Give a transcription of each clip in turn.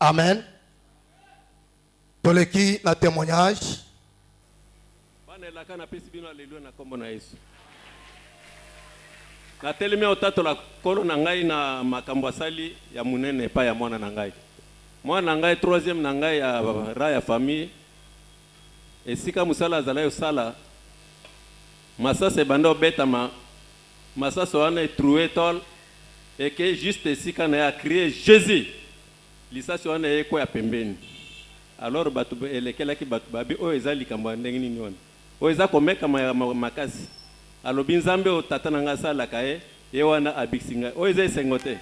Amen. Toleki na témoignage. Na telemi otato la kolo na ngai na makambo asali ya munene pa ya mwana na ngai. Mwana na ngai troisième na ngai ya ra ya famille. Esika musala azala yo sala. Masasa bando betama. Masasa wana etroué tol. et que juste ici quand on a crié Jésus lisasi wana eko ya pembeni alors batu elekelaki batu babi oyo eza likambo ndenge nini wana oyo eza komeka makasi alobi nzambe o tata nanga asalaka ye wana abikisinga oyo eza esengo te.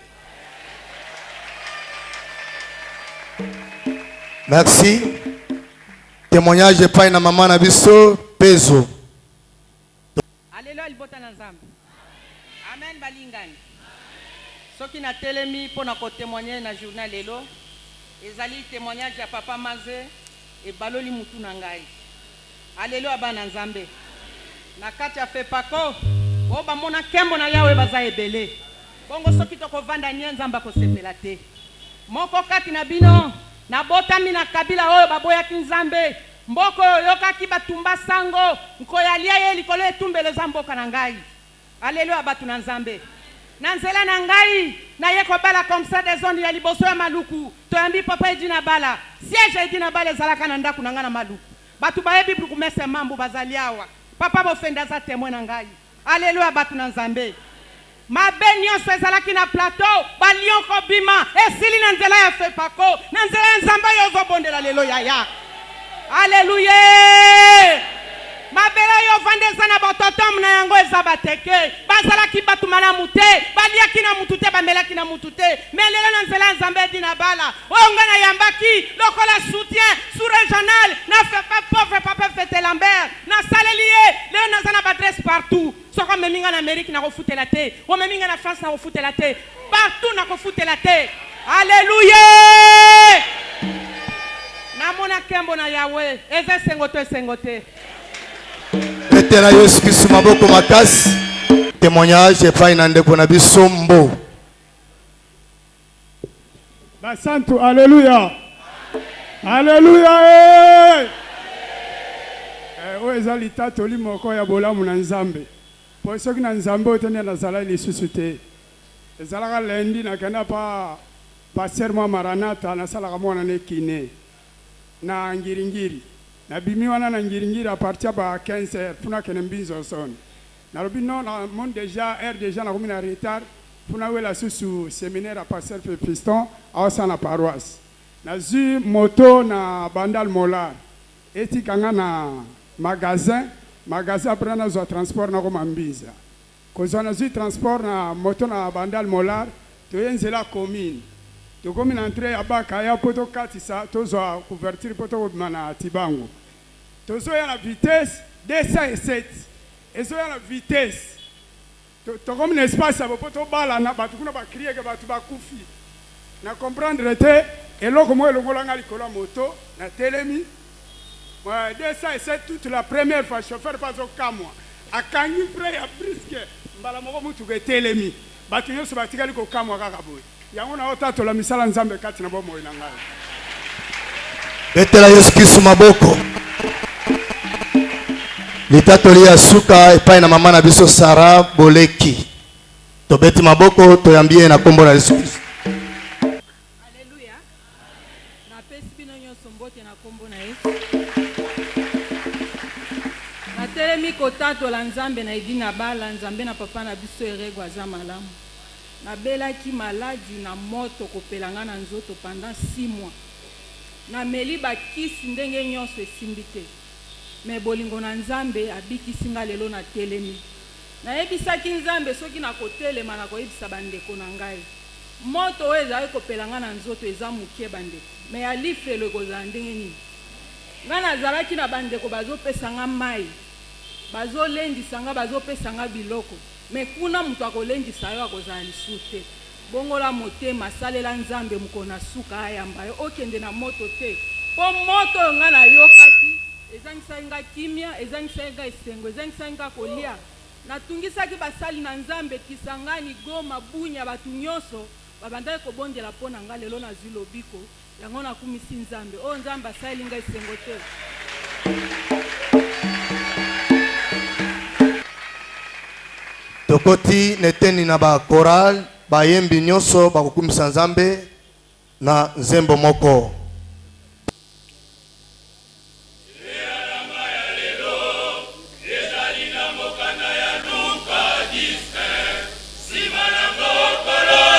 Merci. Témoignage de Pai na maman na biso peso. Alléluia libota na nzambe. Amen balingani. Soki na telemi pona ko témoigner na journal lelo. Ezali témoignage ya papa Maze et baloli mutu na ngai. Alléluia bana nzambe. Na kati ya fepako o ba mona kembo na yawe baza ebele. Bongo soki to ko vanda nye nzamba ko sepela te. Moko kati na bino na botami na kabila oyo baboyaki nzambe mboko yokaki batumba sango nkoyalia ye likolo etumbele za mboka na ngai. Alléluia batu na nzambe. Na nzela na ngai na ye kobala comme ça des zones ya liboso ya maluku toyambi papa edina bala siège edina bala ezalaka na ndaku na nga na maluku batu bayebi bluku mese mambu bazali awa papa bofenda za témoin na ngai. Alléluia batu na nzambe. Mabe nyonso ezalaki na plateau balion kobima esili na nzela ya fepako na nzela ya nzamba yo ozobondela lelo yaya. Alléluia. Mabela yo vandeza na bototom na yango eza bateke bazalaki batu malamu te baliaki na mutu te bamelaki na mutu te mais lelo na nzela ya nzambe edina bala oyo nga na yambaki lokola soutien sous-régional na pauvre papa Fete Lambert na saleli ye lelo naza na badresse partout soko meminga na Amérique na kofutela te o meminga na France na kofutela te partout na kofutela te. Alléluia. Namona kembo na Yahweh eze sengote sengote. Etela Yesu Kristo maboko makasi. Témoignage de Pai na ndeko na biso mbo. Basantu alléluia. Alléluia. O ezali tatoli moko ya bolamu na nzambe. Po soki na nzambe otene na zala lisusu te. Ezalaka lendi na kenda pa passer mwa Maranatha na salaka mwana ne kine. Na ngiringiri. Na bimi wana na ngiringiri a partir ba 15h puna kene mbinzo son. Na lobi non na monde déjà heure déjà na komina retard puna wela susu séminaire a passer pe piston a sa na paroisse. Na zu moto na bandal molar. Eti kanga na magasin après na zo transport na koma mbiza. Kozo na zu transport na moto na bandal molar to yenzela commune. To commune entrée abaka ya poto katisa to zo couverture poto mana tibango. To zo ya la vitesse 207. Ezo ya la vitesse. To commune espace abo poto bala na batu kuna ba crier ke batu ba kufi. Na comprendre te eloko mo eloko langa likolo moto na telemi. Ouais, 207 toute la première fois chauffeur pas au kamwa. Akangi près ya brisque mbala moko mutu ke telemi. Batu nyonso batikali ko kamwa kaka boy. Yango na otato la misala nzambe kati na bomo ina ngai. Etela Yesu Kristo maboko. Litatoli ya suka epai na mama na biso Sara Boleki. Tobeti maboko toyambie na kombo na Yesu Kristo. Alléluia. Na pesi bino nyonso mbote na kombo na Yesu. Na telemi kotatola nzambe na edina bala nzambe na papa na biso erego aza malamu. Na belaki maladi na moto kopelanga na nzoto pendant 6 mois. Na meli bakisi ndenge nyonso esimbi te. Me bolingo na nzambe abikisi nga lelo na telemi. Na yebisaki nzambe soki na kotelema na koyebisa bandeko na ngai. Moto oyo ezali kopelanga na nzoto eza mukie bandeko. Me ya lifelo ekozala ndenge nini. Nga nazalaki na bandeko bazopesa nga mai. Bazolendisa nga bazopesa nga biloko. Me kuna mutu akolendisa yo akozala lisusu te. Bongola motema salela nzambe mukona suka ayamba yo okende na moto te. Po moto nga na yokaki ezangisa nga kimia ezangisa nga esengo ezangisa nga kolia. Natungisaki basali na nzambe Kisangani Goma Bunya batu nyonso babandaki kobondela pona nga lelo na zilobiko yango nakumisi nzambe o nzambe asali nga esengo te. Tokoti neteni na ba choral bayembi nyonso bakokumisa nzambe na nzembo moko. Simana mokolo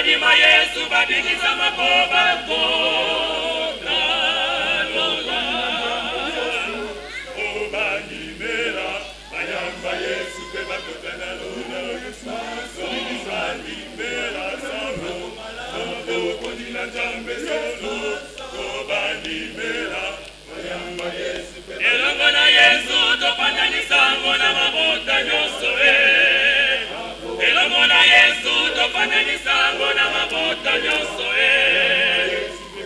badima Yesu babikisa makoba kota lola obanimela bayamba Yesu pe bakotana lola obanimela sama okodina jambe solo obanimela bayamba Yesu pe elongo na Yesu topandanisa ngona mabota nyoso elongo na Yesu topandanisa ngona mabota nyoso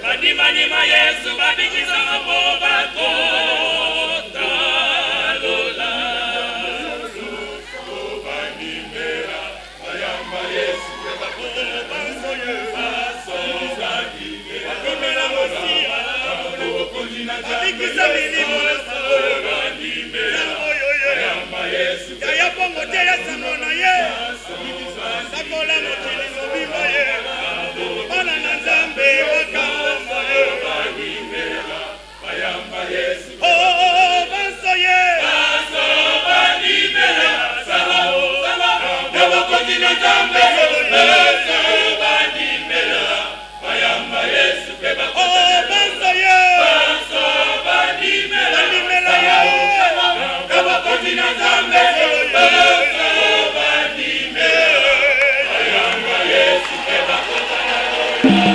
badima Yesu babikisa maboba kota lola obanimela bayamba Yesu bakobanzo yebaso bakomela mosia okondina babikisa milimo obanimela bayamba Yesu ya pongo te ya sanona ye sakola motili mobimba ye bana na Nzambe wakamba ye banimela bayamba Yesu oh banso ye banso banimela sama na wakoti na Nzambe Yesu banimela bayamba Yesu pe bakota oh banso ye banso banimela ye na wakoti na Nzambe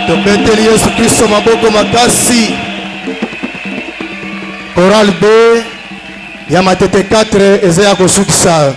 tobeteli Yesu Kristo maboko makasi. Choral B ya matete 4 eza ya kosukisa.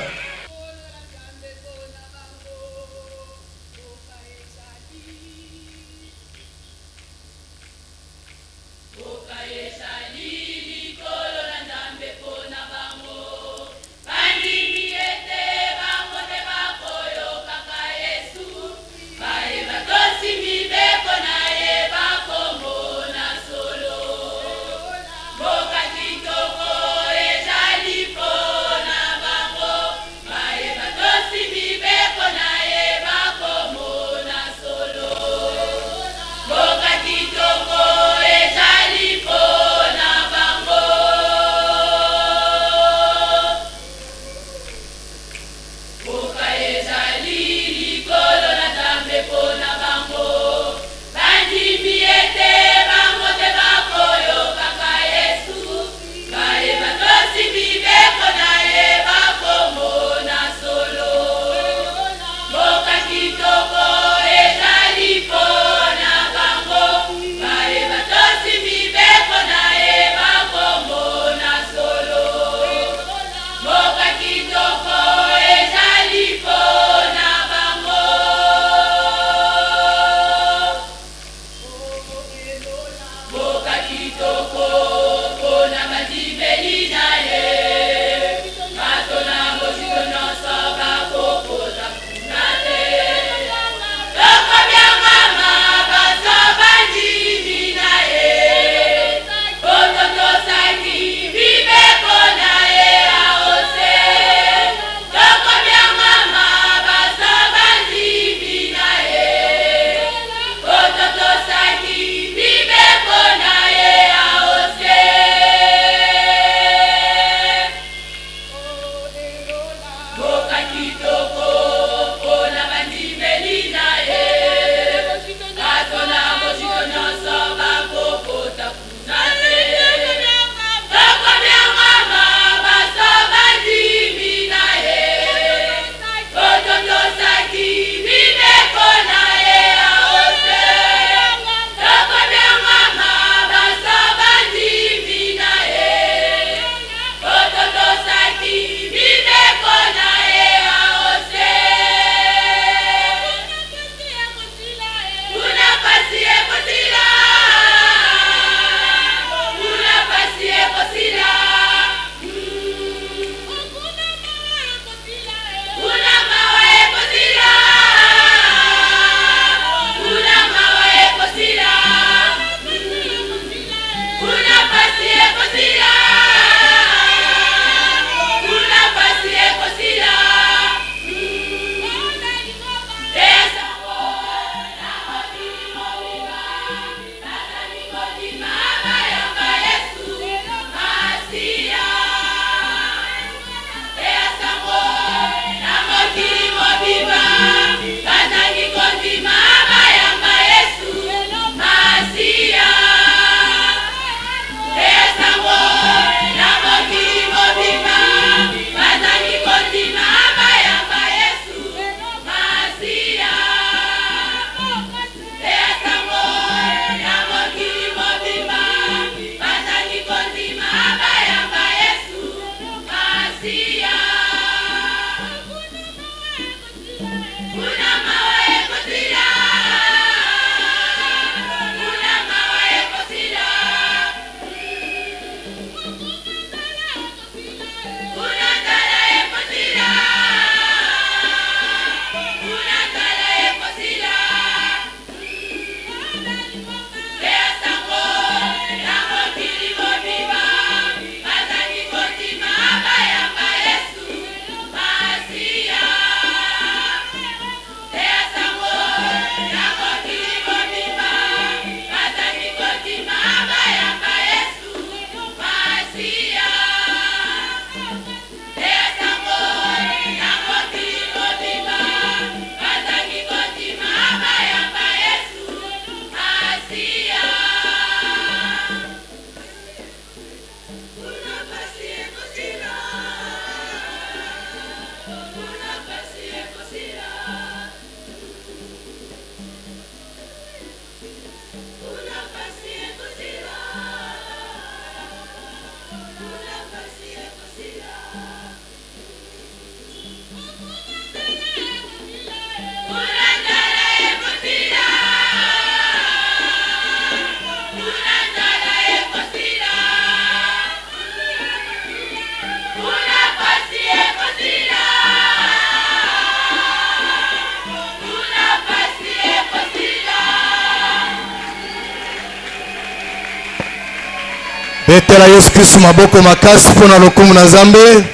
Betela Yesu Kristo maboko makasi pona lokumu na Nzambe.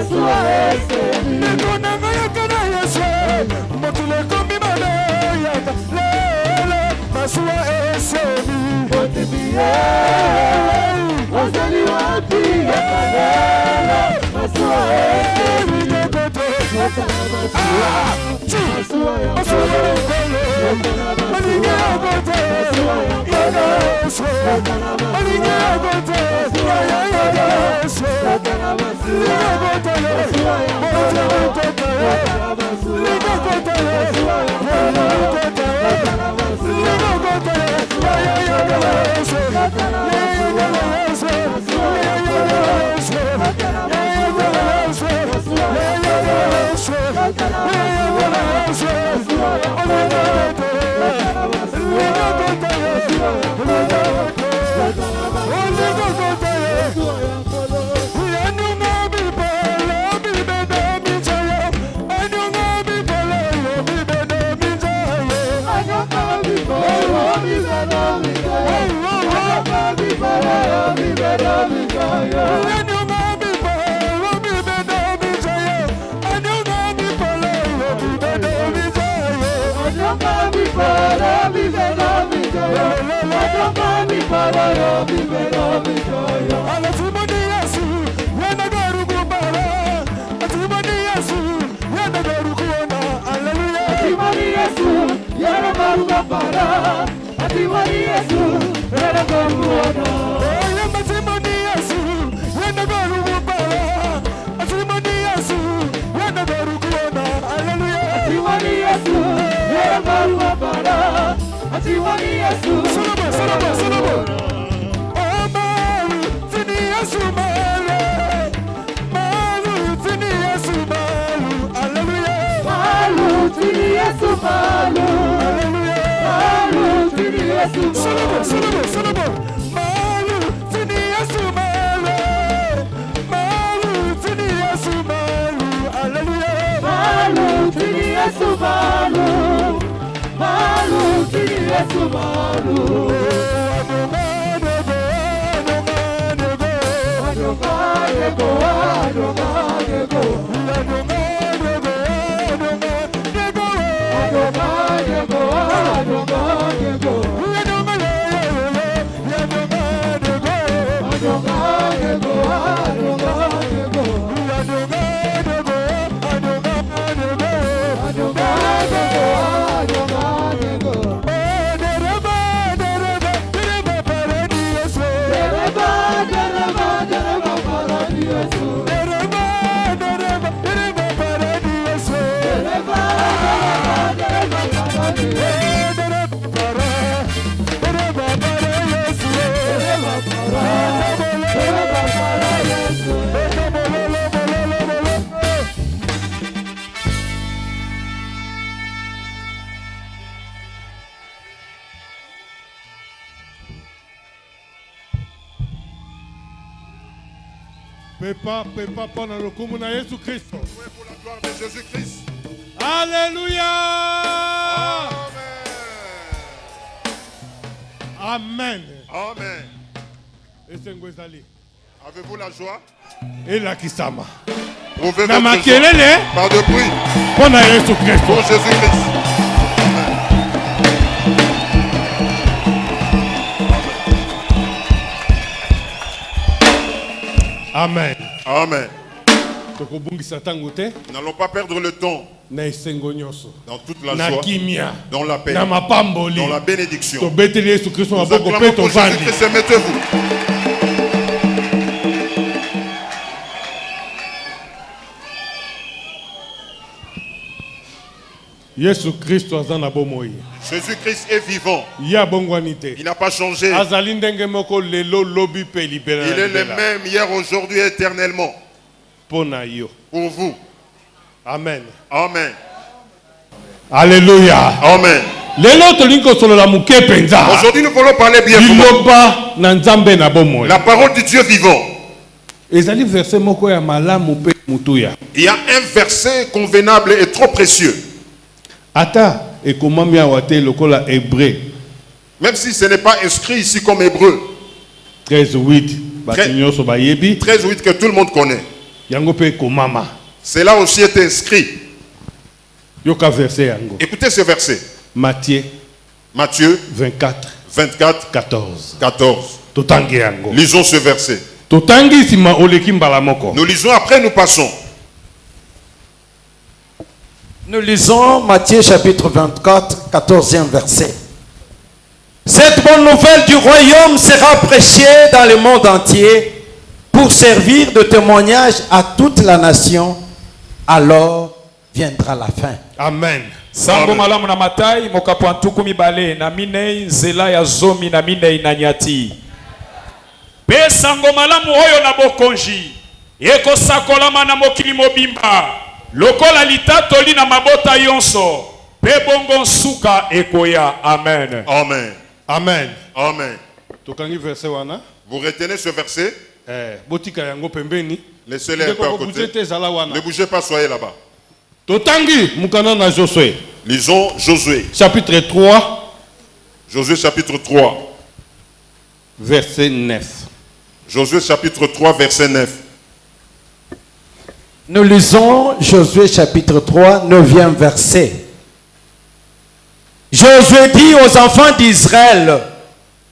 masuwa esemi Nikonanga yakana Yesu motule komi mane yaka lele masuwa esemi Otimiye Ozali wapi yakanela masuwa esemi Yakana masuwa Masuwa yakana Yakana masuwa Masuwa yakana Yakana masuwa Yakana masuwa Masuwa yakana Yakana masuwa Pepa pendant le coup de Jésus Christ. Pour la gloire de Jésus-Christ. Alléluia. Amen. Amen. Avez-vous la joie? Et la kisama. Prouvez votre joie par de bruit. Pour Jésus-Christ. Pour Jésus-Christ. Amen. Amen. Nous n'allons pas perdre le temps dans toute la joie, dans la paix, dans la bénédiction. Nous acclamons pour Jésus-Christ et mettez-vous. Jésus-Christ est vivant. Il n'a pas changé. Il est le même hier, aujourd'hui et éternellement. Pour vous. Amen. Amen. Alléluia. Amen. Aujourd'hui, nous voulons parler bien. La parole du Dieu vivant. Il y a un verset convenable et trop précieux. Même si ce n'est pas inscrit ici comme hébreu. 13:8 que tout le monde connaît. Cela aussi est inscrit. Écoutez ce verset. Matthieu 24, 14. Lisons ce verset. Nous lisons après, nous passons. Nous lisons Matthieu chapitre 24, 14e verset. Cette bonne nouvelle du royaume sera prêchée dans le monde entier pour servir de témoignage à toute la nation. Alors viendra la fin. Amen. Sango malamu na matai mokapantuku mibale na minei nzela ya zomi na minei na nyati. Pe sango malamu oyo na bokonji ekosakolama na mokili mobimba lokola litatoli na mabota yonso pe bongo nsuka ekoya. Amen. Amen. Amen. Amen. Vous retenez ce verset? Laissez-les un peu à côté. Ne bougez pas, soyez là-bas. Lisons Josué. Chapitre 3. Josué chapitre 3. Verset 9. Josué chapitre 3, verset 9. Nous lisons Josué chapitre 3, 9e verset. Josué dit aux enfants d'Israël,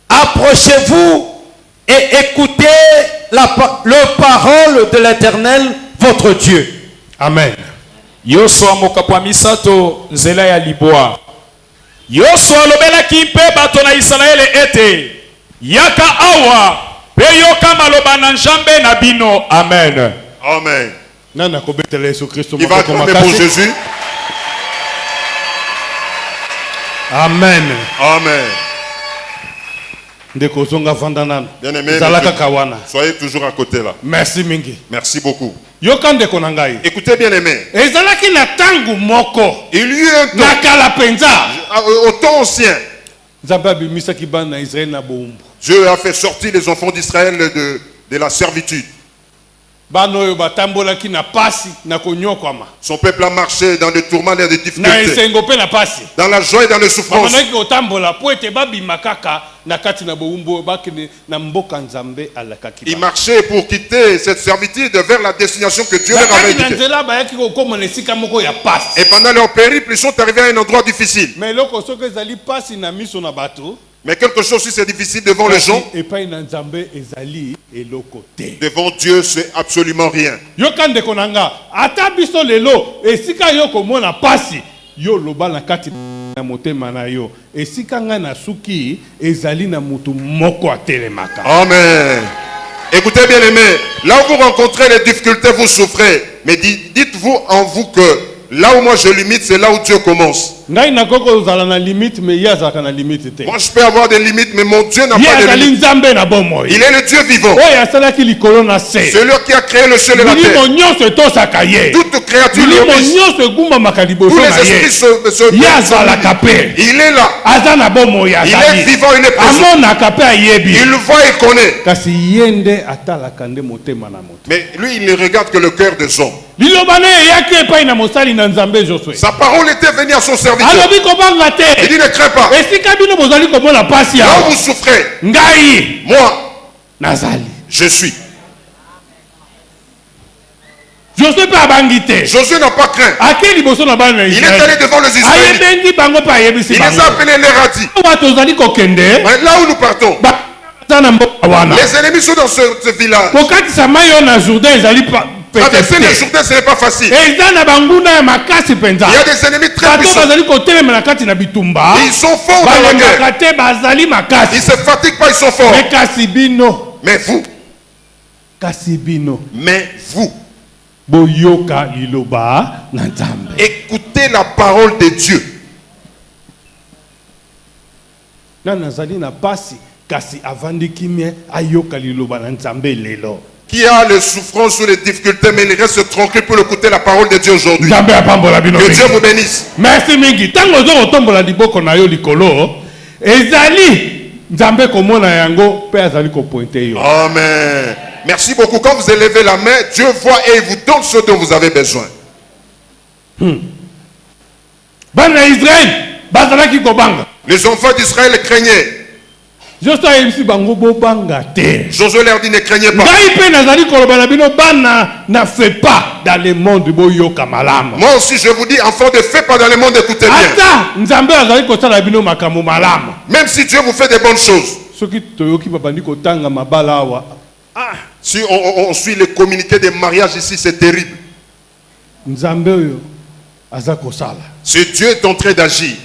approchez-vous et écoutez la parole de l'Éternel, votre Dieu. Amen. Yosua mokapwa misato nzela ya libwa. Yosua lobela kimpe bato na Israele ete yaka awa pe yoka maloba na Nzambe na bino. Amen. Amen. Nana kobetela Yesu Kristo il va acclamer pour Jésus. Amen. Amen. Bien-aimé, soyez toujours à côté là. Merci mingi. Merci beaucoup. Écoutez bien aimé. Il y eut un temps. Au temps ancien. Dieu a fait sortir les enfants d'Israël de la servitude. Son peuple a marché dans le tourment et des difficultés. Dans la joie et dans les souffrances. Il marchait pour quitter cette servitude vers la destination que Dieu leur avait indiquée. Et pendant leur périple, ils sont arrivés à un endroit difficile. Mais quelque chose si c'est difficile devant les gens, devant Dieu c'est absolument rien. Amen. Écoutez bien aimé, là où vous rencontrez les difficultés, vous souffrez. Mais dites-vous en vous que là où moi je limite, c'est là où Dieu commence. Moi je peux avoir des limites, mais mon Dieu n'a pas de limites. Il est le Dieu vivant. Celui qui a créé le ciel et la terre. Toute créature tous les esprits se il est là. Il est vivant, il est présent. Il voit et connaît. Mais lui, il ne regarde que le cœur des hommes. Sa parole était venue à son serviteur. Il dit ne crains pas. Là où vous souffrez, moi, je suis. Josué n'a pas craint. Il est allé devant les Israélites. Il les a appelés, les radis. Là où nous partons, les ennemis sont dans ce village. Traverser le Jourdain, ce n'est pas facile. Il y a des ennemis très puissants. Ils sont forts dans la guerre. Ils ne se fatiguent pas, ils sont forts. Mais vous, écoutez la parole de Dieu. Qui a les souffrances ou les difficultés, mais il reste tranquille pour écouter la parole de Dieu aujourd'hui. Que Dieu vous bénisse. Merci mingi. Tango zo otombola liboko na yo likolo. Ezali nzambe komona yango pe azali ko pointer yo. Amen. Merci beaucoup. Quand vous élevez la main, Dieu voit et il vous donne ce dont vous avez besoin. Bana Israël, bazalaki kobanga. Les enfants d'Israël craignaient. Josué leur dit, ne craignez pas. Ne fais pas dans le monde de Boyoka Malam. Moi aussi je vous dis, enfant, ne fais pas dans le monde, écoutez bien. Même si Dieu vous fait des bonnes choses. Si on suit les communiqués des mariages ici, c'est terrible. Ce Dieu est en train d'agir.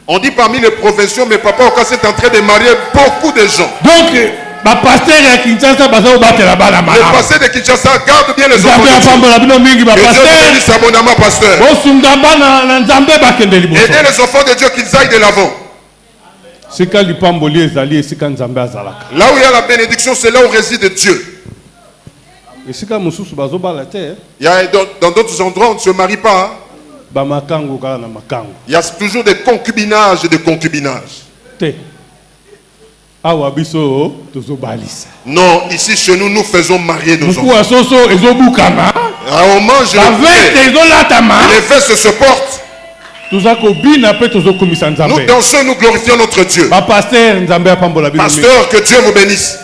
On dit parmi les provinciaux, mais Papa Okassa est en train de marier beaucoup de gens. Donc, le pasteur de Kinshasa garde bien les enfants de Dieu. Que Dieu bénisse abondamment, pasteur. Aidez les enfants de Dieu qu'ils aillent de l'avant. Là où il y a la bénédiction, c'est là où réside Dieu. Il y a dans d'autres endroits, on ne se marie pas. Il y a toujours des concubinages et des concubinages. Non, ici chez nous, nous faisons marier nos enfants. On mange les fesses se portent. Nous dansons, nous glorifions notre Dieu. Pasteur, que Dieu vous bénisse.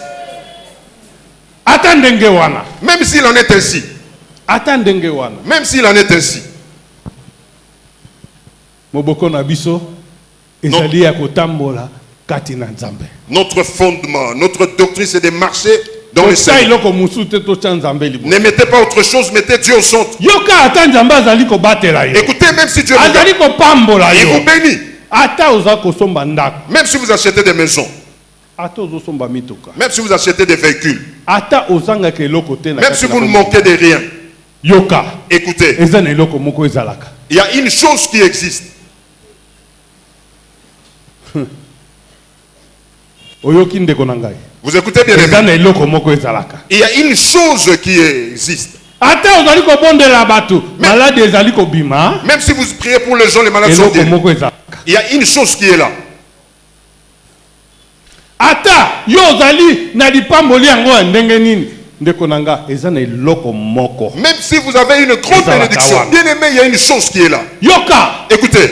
Même s'il en est ainsi. Même s'il en est ainsi. Notre fondement, notre doctrine, c'est de marcher dans le Seigneur. Ne mettez pas autre chose, mettez Dieu au centre. Écoutez, même si Dieu il vous bénit. Même si vous achetez des maisons. Même si vous achetez des véhicules. Même si vous ne manquez de rien. Écoutez. Il y a une chose qui existe. Vous écoutez bien. Il y a une chose qui existe. Même si vous priez pour les gens, les malades sont guéris. Il y a une chose qui est là. Même si vous avez une grande bénédiction, bien aimé, il y a une chose qui est là. Écoutez.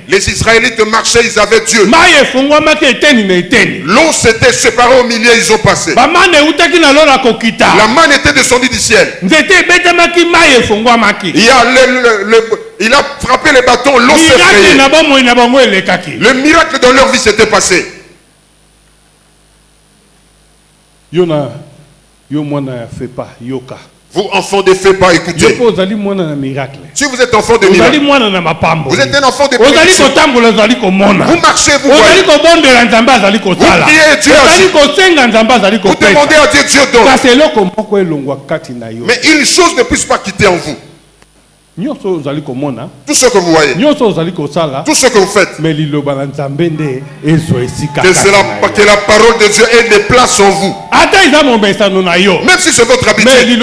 Les Israélites marchaient, ils avaient Dieu. L'eau s'était séparée au milieu, ils ont passé. La manne était descendue du ciel. Il a frappé les bâtons, l'eau s'est frayée. Le miracle dans leur vie s'était passé. Vous, enfants de fais pas, écoutez. Si vous êtes enfant de miracle, vous êtes un enfant de bénédiction. Vous marchez, vous voyez. Vous priez Dieu agit. Vous demandez à Dieu, Dieu donne. Mais une chose ne puisse pas quitter en vous. Tout ce que vous voyez, tout ce que vous faites, que la parole de Dieu ait des places en vous. Même si c'est votre habitude,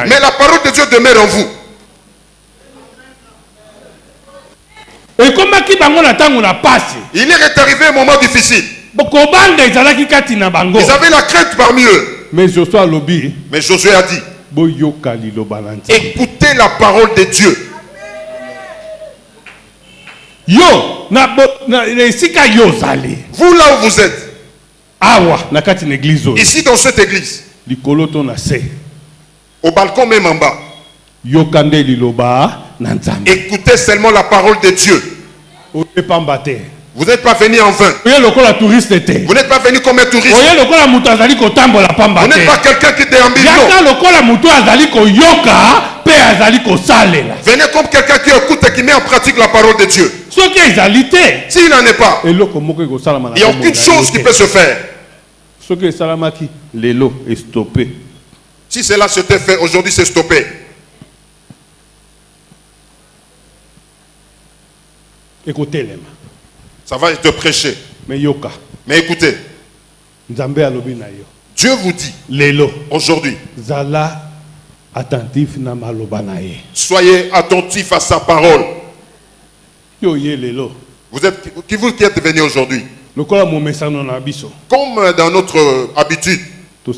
mais la parole de Dieu demeure en vous. Il est arrivé un moment difficile. Ils avaient la crainte parmi eux. Mais Josué a dit, écoutez la parole de Dieu. Vous là où vous êtes, ici dans cette église, au balcon même en bas, écoutez seulement la parole de Dieu. Vous n'êtes pas venu en vain. Vous n'êtes pas venu comme un touriste. Vous n'êtes pas quelqu'un qui déambule. Venez comme quelqu'un qui écoute et qui met en pratique la parole de Dieu. S'il n'en est pas, il n'y a aucune chose qui peut se faire. Si cela s'était fait, aujourd'hui c'est stoppé. Écoutez-les. Ça va être prêché. Mais écoutez, Dieu vous dit aujourd'hui, soyez attentifs à sa parole. Vous êtes qui êtes venu aujourd'hui? Comme dans notre habitude, nous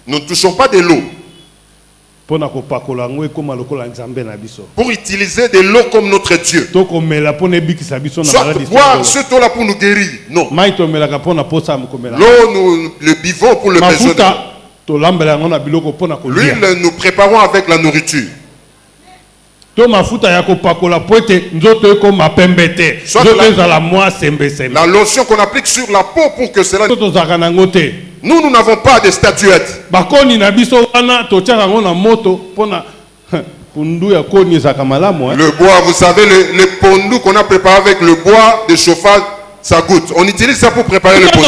ne touchons pas de l'eau. pour utiliser de l'eau comme notre Dieu. Soit boire ce eau-là pour nous guérir. Non. L'eau, nous le buvons pour le besoin de l'eau. L'huile, nous préparons avec la nourriture. Soit la lotion qu'on applique sur la peau pour que cela... Nous n'avons pas de statuettes. Le bois, vous savez, le pondou qu'on a préparé avec le bois de chauffage, ça goûte. On utilise ça pour préparer le pondou.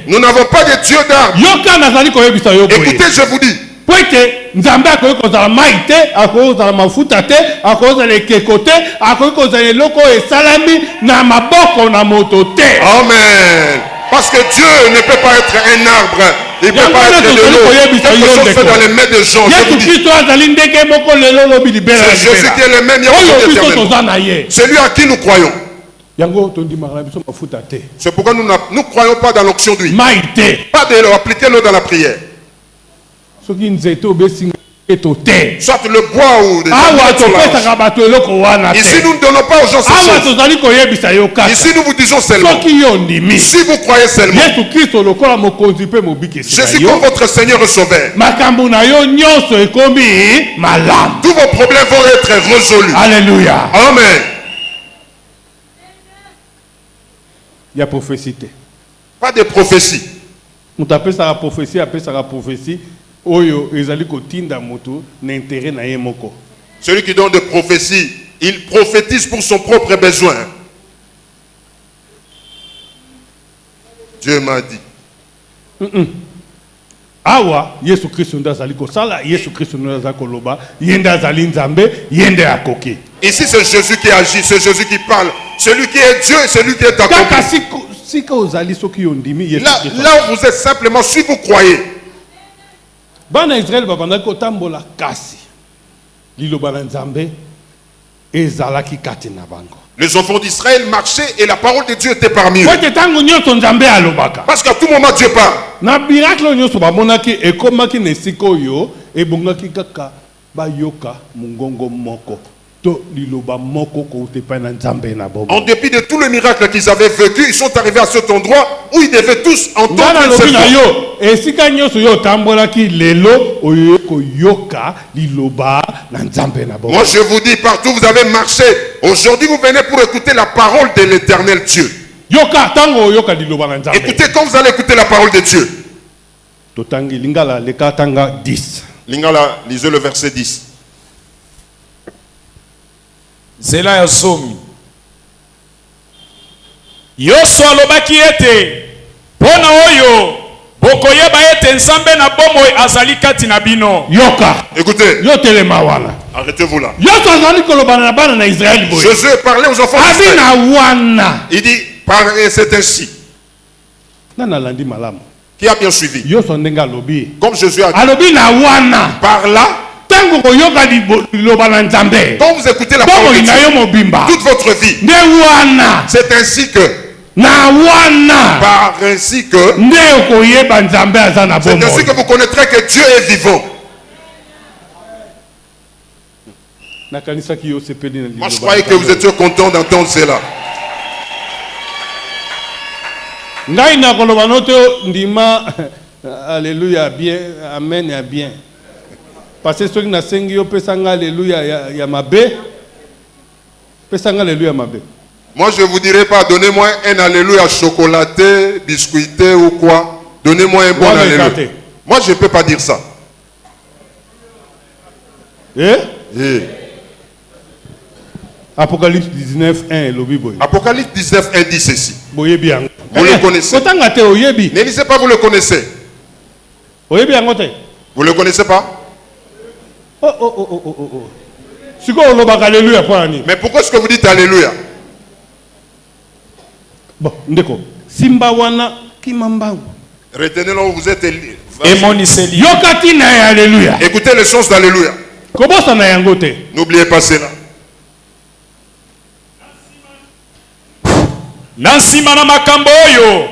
Nous n'avons pas de tuyaux d'arbre. Écoutez, je vous dis. Amen. Parce que Dieu ne peut pas être un arbre. Il ne peut pas être de l'eau. Quelque chose fait dans les mains des gens. C'est Jésus qui est le même. C'est lui à qui nous croyons. C'est pourquoi nous ne croyons pas dans l'onction d'huile. Pas de appliquer l'eau dans la prière. Soit le bois ou des ici nous ne donnons pas aux gens ces choses. Ici nous vous disons seulement, si vous croyez seulement, je suis comme votre Seigneur et Sauveur, tous vos problèmes vont être résolus. Alléluia. Amen. Il y a prophétie. Pas de prophétie. On appelle ça la prophétie, Oyo ezali kotinda moto n'intérêt na yemoko. Celui qui donne des prophéties, il prophétise pour son propre besoin. Dieu m'a dit. Awa Yesu Kristo ndazali ko sala, Yesu Kristo ndazali ko loba, yenda zali nzambe, yenda akoki. Ici c'est Jésus qui agit, c'est Jésus qui parle, celui qui est Dieu et celui qui est accompli. Là où vous êtes simplement, si vous croyez. Bana Israël babanda ko tambola kasi. Liloba na nzambe ezalaki kati na bango. Les enfants d'Israël marchaient et la parole de Dieu était parmi eux. Parce qu'à tout moment Dieu parle. Na miracle nyoso bamonaki ekomaki nesiko yo ebongaki kaka bayoka mungongo moko. En dépit de tout le miracle qu'ils avaient vécu, ils sont arrivés à cet endroit où ils devaient tous entendre cette voix. Moi je vous dis, partout vous avez marché, aujourd'hui vous venez pour écouter la parole de l'Éternel Dieu. Écoutez quand vous allez écouter la parole de Dieu. Lingala, lisez le verset 10. Zela ya zomi Yoso alobaki ete pona oyo bokoyeba ete nzambe na bomoi azali kati na bino. Yoka. Écoutez. Yotele mawana. Arrêtez-vous là. Yoso azali kolobana na bana na Israël boy. Jésus parlait aux enfants d'Israël. Abina wana. Il dit c'est ainsi. Nana landi malamu. Qui a bien suivi? Yoso ndenga lobi. Comme Jésus a dit. Alobi na wana. Par là. Quand vous écoutez la parole de Dieu, toute votre vie, c'est ainsi que, par ainsi que, c'est ainsi que vous connaîtrez que Dieu est vivant. Moi je croyais que vous étiez content d'entendre cela. Alléluia, bien, amen, bien. Parce que ceux qui n'ont pas alléluia ya mabe, alléluia mabe. Moi je vous dirai pas, donnez-moi un alléluia chocolaté, biscuité ou quoi. Donnez-moi un bon alléluia. Moi je ne peux pas dire ça. Apocalypse 19, 1, lobi boy. Apocalypse 19, 1 dit ceci. Vous le connaissez. Ne lisez pas, vous le connaissez. Vous le connaissez pas? Mais pourquoi est-ce que vous dites alléluia? Bon, ndeko. Simba wana kimambangu. Retenez là où vous êtes. Yokati na alléluia. Écoutez le sens d'alléluia. Comment ça na yangote? N'oubliez pas cela. Nansima na makambo oyo.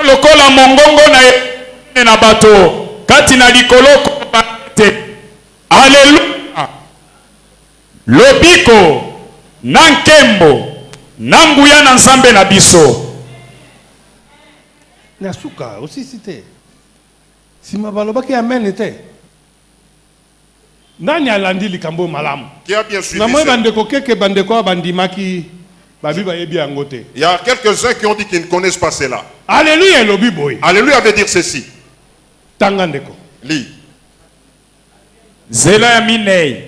Lokola mongongo na bato. Kati na likoloko Alléluia. Lobiko, Nankembo, Nanguya na Nzambe na biso. Nasuka aussi cité. Si ma balobaki amen était. Nani alandi likambo malamu? Qui a bien suivi? Na moi bandeko keke bandeko bandimaki babi bayebi angote. Il y a quelques-uns qui ont dit qu'ils ne connaissent pas cela. Alléluia lobi boy. Alléluia veut dire ceci. Tangandeko. Lis. Zela ya minei.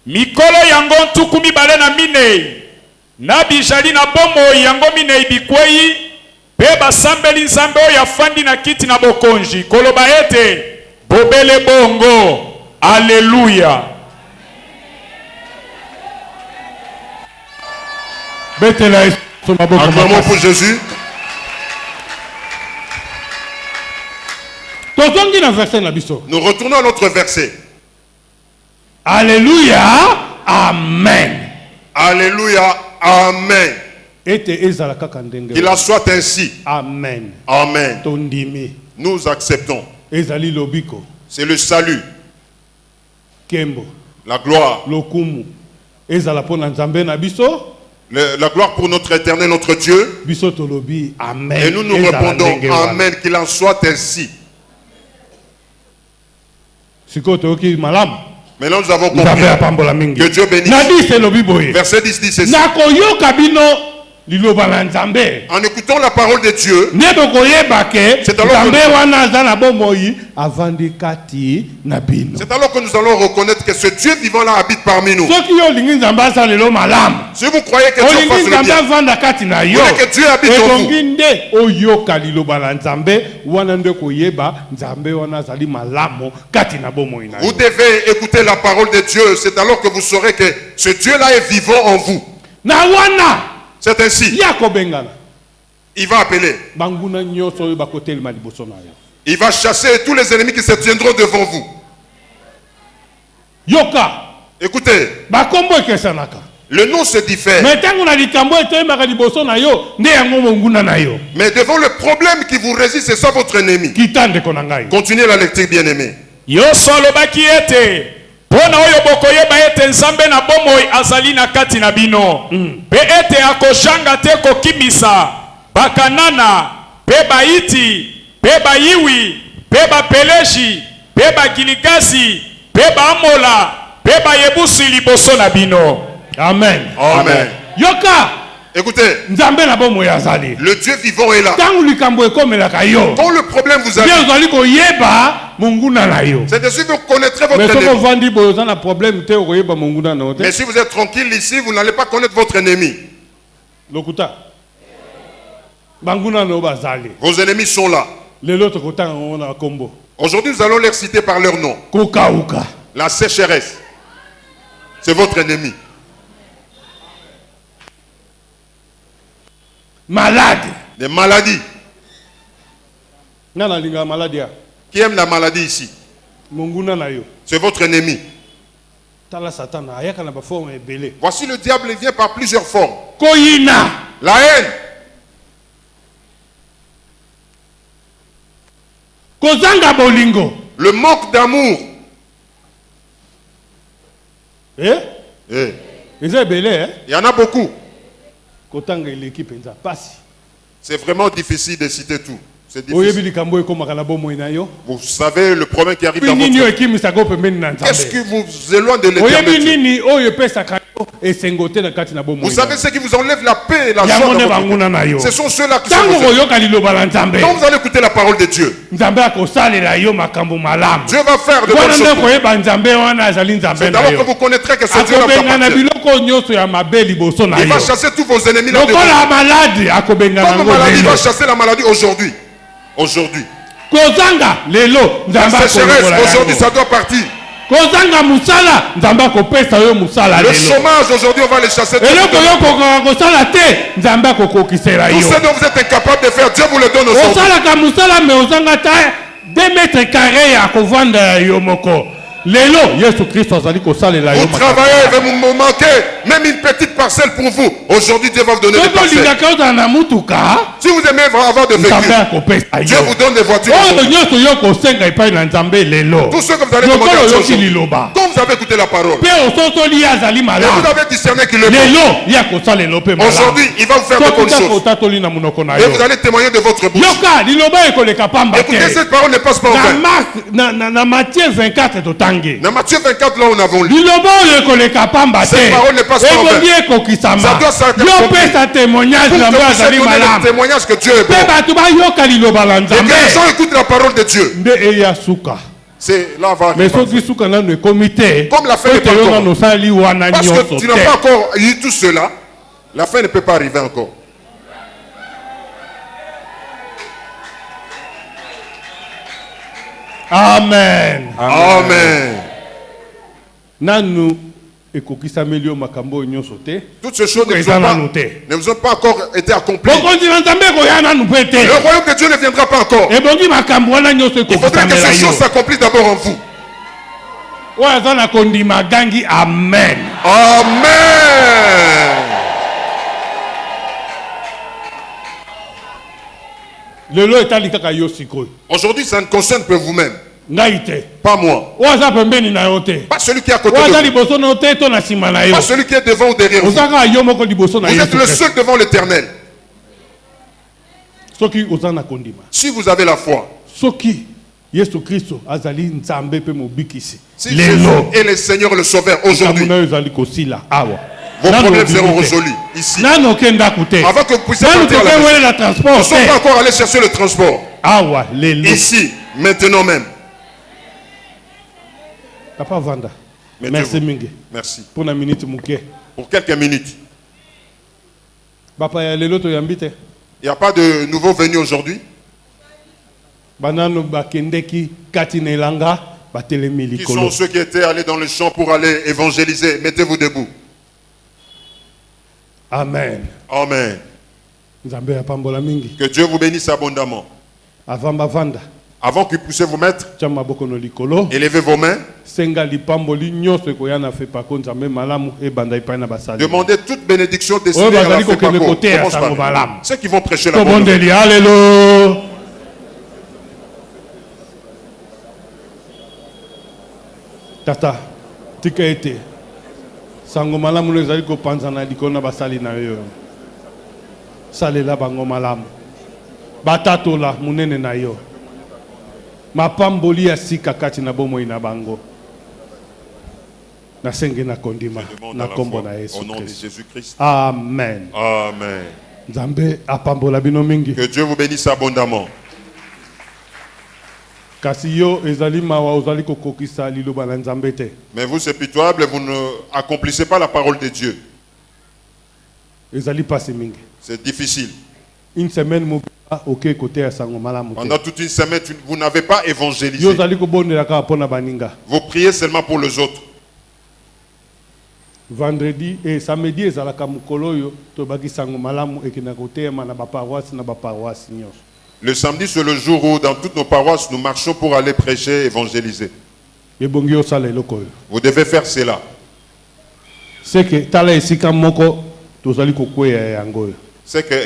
Mikolo yango ntuku mibale na minei. Na bijali na bomo yango minei bikwei. Pe basambeli Nzambe oyo afandi na kiti na bokonji. Koloba ete bobele bongo. Alléluia. Acclamons pour Jésus. Nous retournons à notre verset. Alléluia. Amen. Alléluia. Amen. Qu'il en soit ainsi. Amen. Amen. Nous acceptons. C'est le salut. La gloire. La gloire pour notre éternel, notre Dieu. Et nous nous répondons Amen, qu'il en soit ainsi. Maintenant nous avons compris que Dieu bénisse. Verset 10 dit ceci. En écoutant la parole de Dieu, c'est alors que nous allons reconnaître que ce Dieu vivant là habite parmi nous. Si vous croyez que Dieu fasse le bien, vous voulez que Dieu habite en vous. Vous devez écouter la parole de Dieu. C'est alors que vous saurez que ce Dieu-là est vivant en vous. C'est ainsi. Il va appeler. Il va chasser tous les ennemis qui se tiendront devant vous. Écoutez. Le nom se diffère. Mais devant le problème qui vous résiste, c'est ça votre ennemi. Continuez la lecture, bien-aimé. Pona oyo bokoyeba ete Nzambe na bomoi azali na kati na bino. Pe ete akoshanga te kokimisa bakanana, pe baiti, pe bayiwi, pe bapeleshi, pe bagiligasi, pe baamola, pe bayebusi liboso na bino. Amen. Amen. Yoka. Écoutez, le Dieu vivant est là. Quand le problème vous arrive, c'est de suite vous connaîtrez votre ennemi. Mais si vous êtes tranquille ici, vous n'allez pas connaître votre ennemi. Vos ennemis sont là. Aujourd'hui, nous allons les citer par leur nom. La sécheresse, c'est votre ennemi. Malade. Des maladies. Qui aime la maladie ici? C'est votre ennemi. Voici le diable vient par plusieurs formes. La haine. Le manque d'amour. Il y en a beaucoup. C'est vraiment difficile de citer tout. C'est difficile. Vous savez le problème qui arrive dans votre vie. Qu'est-ce qui vous éloigne de l'éternité? Vous savez ce qui vous enlève la paix et la joie dans votre vie. Ce sont ceux-là qui sont vos ennemis. Quand vous allez écouter la parole de Dieu, Dieu va faire de bonnes choses. C'est alors que vous connaîtrez que ce Dieu là vous appartient. Il va chasser tous vos ennemis là dedans. Comme maladie, il va chasser la maladie aujourd'hui. Aujourd'hui. La sécheresse, aujourd'hui, ça doit partir. Le chômage, aujourd'hui, on va les chasser. Tout ce dont vous êtes incapable de faire, Dieu vous le donne aujourd'hui. Vous travaillez et vous manquez même une petite parcelle pour vous. Aujourd'hui, Dieu va vous donner des parcelles. Si vous aimez avoir des véhicules, Dieu vous donne des voitures. Tous ceux que vous allez demander aujourd'hui, quand vous avez écouté la parole, et vous avez discerné qu'il le fait, aujourd'hui, il va vous faire de bonnes choses. Et vous allez témoigner de votre bouche. Écoutez, cette parole ne passe pas au vent. Dans Matthieu 24, dans Matthieu 24, là on avons lu. Cette parole ne passe pas au vent. Ça doit s'accomplir. Le témoignage que Dieu est bon. Et que les gens écoutent la parole de Dieu. C'est là va arriver. Comme la fin n'est pas encore. Parce que tu n'as pas encore eu tout cela, la fin ne peut pas arriver encore. Amen. Amen. Toutes ces choses ne vous ont pas encore été accomplies. Le royaume de Dieu ne viendra pas encore. Il faudrait que ces choses s'accomplissent d'abord en vous. Amen. Amen. Aujourd'hui, ça ne concerne que vous-même. Pas moi. Pas celui qui est à côté de vous. Pas celui qui est devant ou derrière vous. Vous êtes le seul devant l'Éternel. Si vous avez la foi. Si Jésus est le Seigneur et le Sauveur aujourd'hui, vos problèmes seront résolus ici. Avant que vous puissiez partir à la maison, nous ne sommes pas encore allés chercher le transport. Ici, maintenant même. Papa Vanda, merci Mingi. Merci. Pour une minute, pour quelques minutes. Papa, il n'y a pas de nouveaux venus aujourd'hui. Qui sont ceux qui étaient allés dans le champ pour aller évangéliser? Mettez-vous debout. Amen. Amen. Que Dieu vous bénisse abondamment. Avant que vous puissiez vous mettre, élevez vos mains. Demandez toute bénédiction destinée à la fait par ceux qui vont prêcher la bonne nouvelle. Alléluia. Tata, tika ete. Sango malamu no ezali ko panzana likona basali na yo. Salela bango malamu. Batatola munene na yo. Mapamboli ya sika kati na bomo ina bango. Na senge na kondima na kombo na Yesu. Au nom de Jésus-Christ. Amen. Amen. Nzambe apambola bino mingi. Que Dieu vous bénisse abondamment. Mais vous, c'est pitoyable, vous ne accomplissez pas la parole de Dieu. C'est difficile. Une semaine, pendant toute une semaine, vous n'avez pas évangélisé. Vous priez seulement pour les autres. Vendredi et samedi, le samedi, c'est le jour où dans toutes nos paroisses, nous marchons pour aller prêcher, évangéliser. Vous devez faire cela. C'est qu'il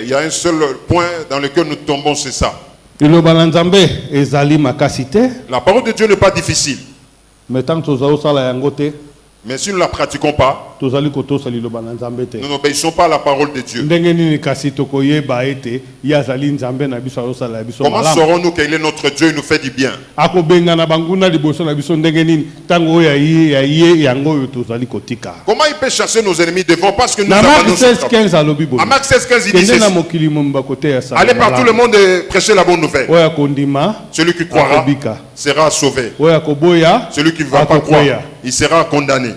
y a un seul point dans lequel nous tombons, c'est ça. La parole de Dieu n'est pas difficile. Mais si nous ne la pratiquons pas, nous n'obéissons pas à la parole de Dieu. Comment saurons-nous qu'il est notre Dieu et nous fait du bien? Comment il peut chasser nos ennemis devant parce que nous abandonnons son travail? À Marc 16:15, il dit ceci. Allez par tout le monde et prêchez la bonne nouvelle. Celui qui croira sera sauvé. Celui qui ne va pas croire, il sera condamné.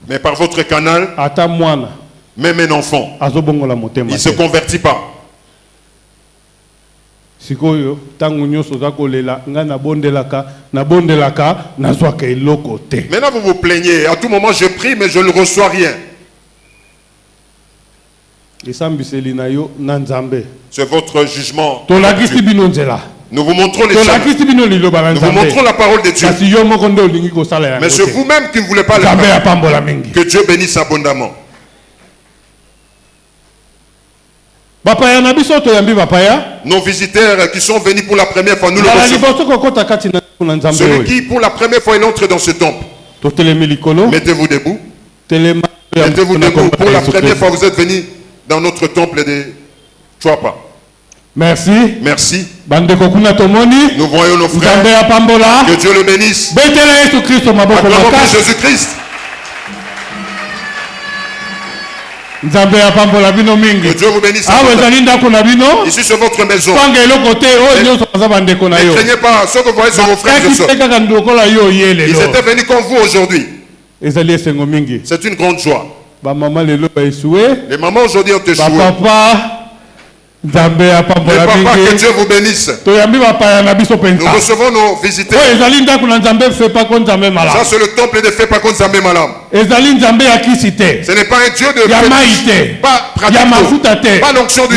Mais par votre canal, même un enfant, il ne se convertit pas. Maintenant vous vous plaignez, à tout moment je prie mais je ne reçois rien. C'est votre jugement. Nous vous montrons les chemins. Nous vous montrons la parole de Dieu. Mais c'est vous-même qui ne voulez pas le faire. Que Dieu bénisse abondamment. Nos visiteurs qui sont venus pour la première fois, nous le recevons. Celui qui pour la première fois il entre dans ce temple. Mettez-vous debout. Mettez-vous debout. Pour la première fois vous êtes venus dans notre temple de Chouapa. Merci. Merci. Nous voyons nos frères. Que Dieu le bénisse. Acclamons pour Jésus-Christ. Que Dieu vous bénisse. Ici c'est votre maison. Ne craignez pas, ce que vous voyez sur vos frères et sœurs. Ils étaient venus comme vous aujourd'hui. C'est une grande joie. Les mamans aujourd'hui ont échoué. Mais papa, que Dieu vous bénisse. Nous recevons nos visiteurs. Ça c'est le temple de Fepako Nzambe Malam. Ce n'est pas un Dieu de fétiche, pas pratique, pas l'onction de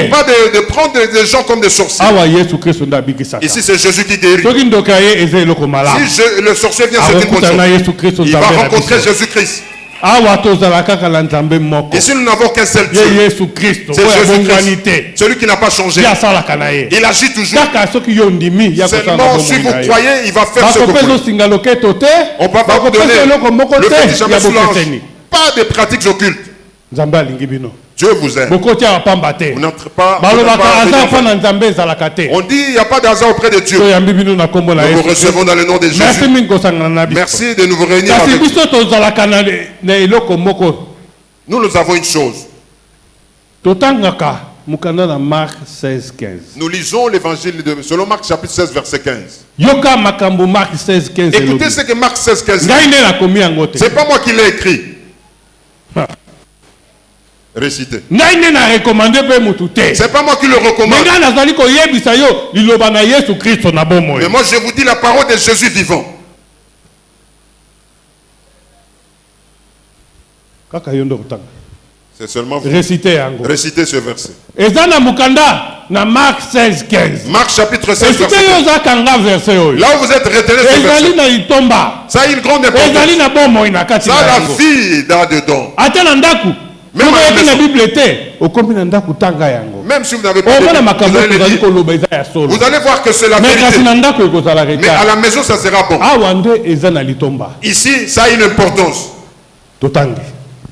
pas de prendre des gens comme des sorciers. Ici c'est Jésus qui guérit. Si le sorcier vient, c'est une bonne chose. Il va rencontrer Jésus-Christ. Ici nous n'avons qu'un seul Dieu. C'est Jésus-Christ. Celui qui n'a pas changé. Il agit toujours. Seulement si vous croyez, il va faire ce que vous voulez. On ne peut pas vous donner le fétiche à pas de pratiques occultes. Dieu vous aime. Vous n'entrez pas. On dit il n'y a pas d'hasard auprès de Dieu. Nous vous recevons dans le nom de Jésus. Merci de nous réunir avec nous. Nous avons une chose. Nous lisons l'évangile selon Marc chapitre 16 verset 15. Écoutez ce que Marc 16 15 dit. C'est pas moi qui l'ai écrit. Récitez. C'est pas moi qui le recommande. Mais moi je vous dis la parole de Jésus vivant. C'est seulement vous. Récitez ce verset. Marc 16, 15. Marc chapitre 16 verset 15. Là où vous êtes retenus ce verset. Ça a une grande importance. Ça a la vie là-dedans. Même si vous n'avez pas vous allez voir que c'est la vérité. Mais à la maison ça sera bon. Ici ça a une importance.